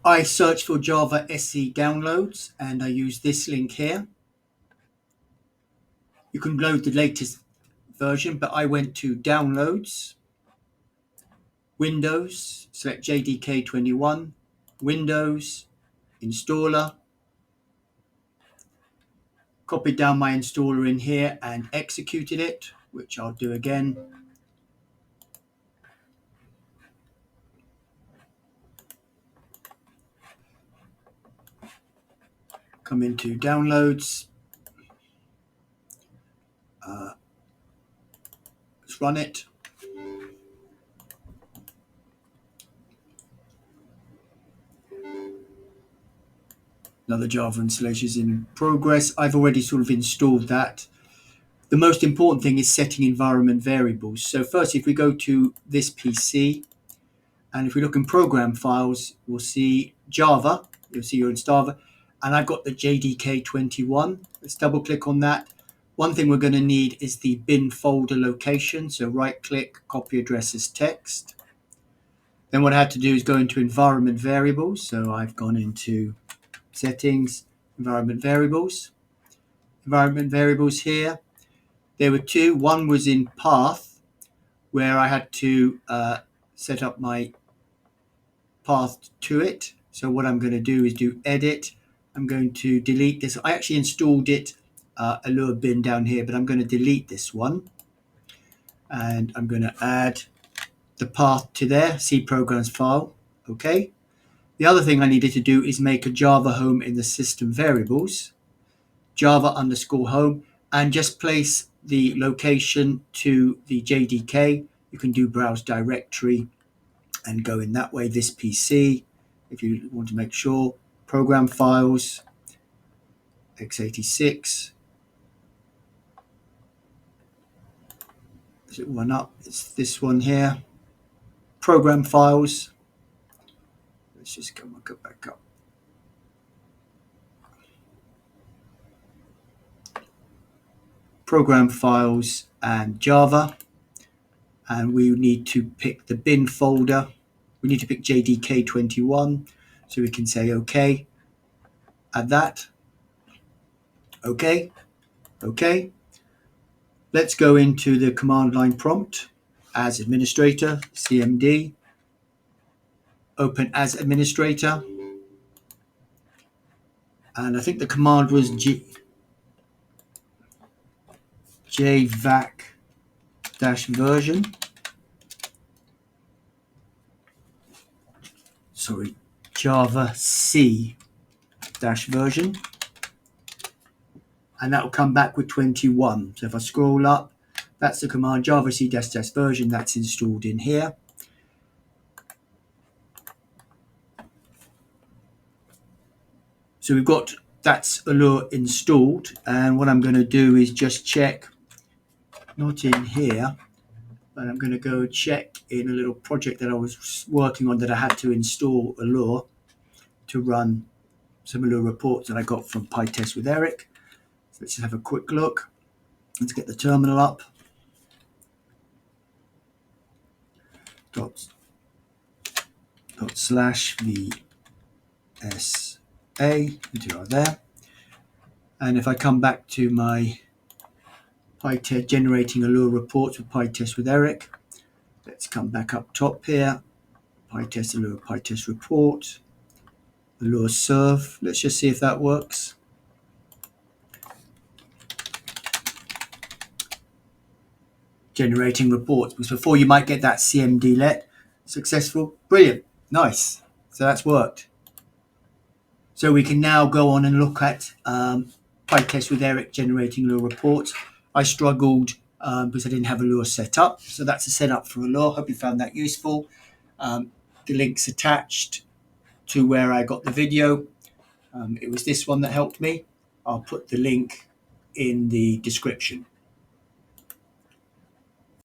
I searched for Java SE downloads and I use this link here. You can load the latest version, but I went to Downloads, Windows, select JDK 21, Windows, Installer, copied down my installer in here and executed it, which I'll do again. Come into Downloads. Let's run it. Another Java installation is in progress. I've already sort of installed that. The most important thing is setting environment variables. So first, if we go to this PC, and if we look in program files, we'll see Java. You'll see your installer. And I've got the JDK 21. Let's double click on that. One thing we're going to need is the bin folder location. So right click, copy address as text. Then what I had to do is go into environment variables. So I've gone into settings, environment variables. Environment variables here. There were two. One was in path, where I had to set up my path to it. So what I'm going to do is do edit. I'm going to delete this. I actually installed it, Allure bin down here, but I'm going to delete this one. And I'm going to add the path to there, C programs file. Okay. The other thing I needed to do is make a Java home in the system variables, Java underscore home, and just place the location to the JDK. You can do browse directory and go in that way. This PC, if you want to make sure, program files, x86. Is it one up? It's this one here. Program files. Let's just go back up. Program files and Java. And we need to pick the bin folder. We need to pick JDK 21. So we can say OK. Add that. OK. OK. Let's go into the command line prompt. As administrator, CMD. Open as administrator. And I think the command was jvac-version. Sorry, Java C-version. And that will come back with 21. So if I scroll up, that's the command Java C-version that's installed in here. So we've got that's Allure installed. And what I'm going to do is just check, not in here, but I'm going to go check in a little project that I was working on that I had to install Allure to run some Allure reports that I got from PyTest with Eric. So let's just have a quick look. Let's get the terminal up. Dot slash VSA, there. And if I come back to my PyTest generating Allure reports with PyTest with Eric, let's come back up top here. PyTest Allure, PyTest report, Allure serve. Let's just see if that works. Generating reports, because before you might get that CMD let successful. Brilliant, nice. So that's worked. So we can now go on and look at PyTest with Eric generating Allure reports. I struggled because I didn't have Allure set up. So that's a setup for Allure. Hope you found that useful. The link's attached to where I got the video. It was this one that helped me. I'll put the link in the description.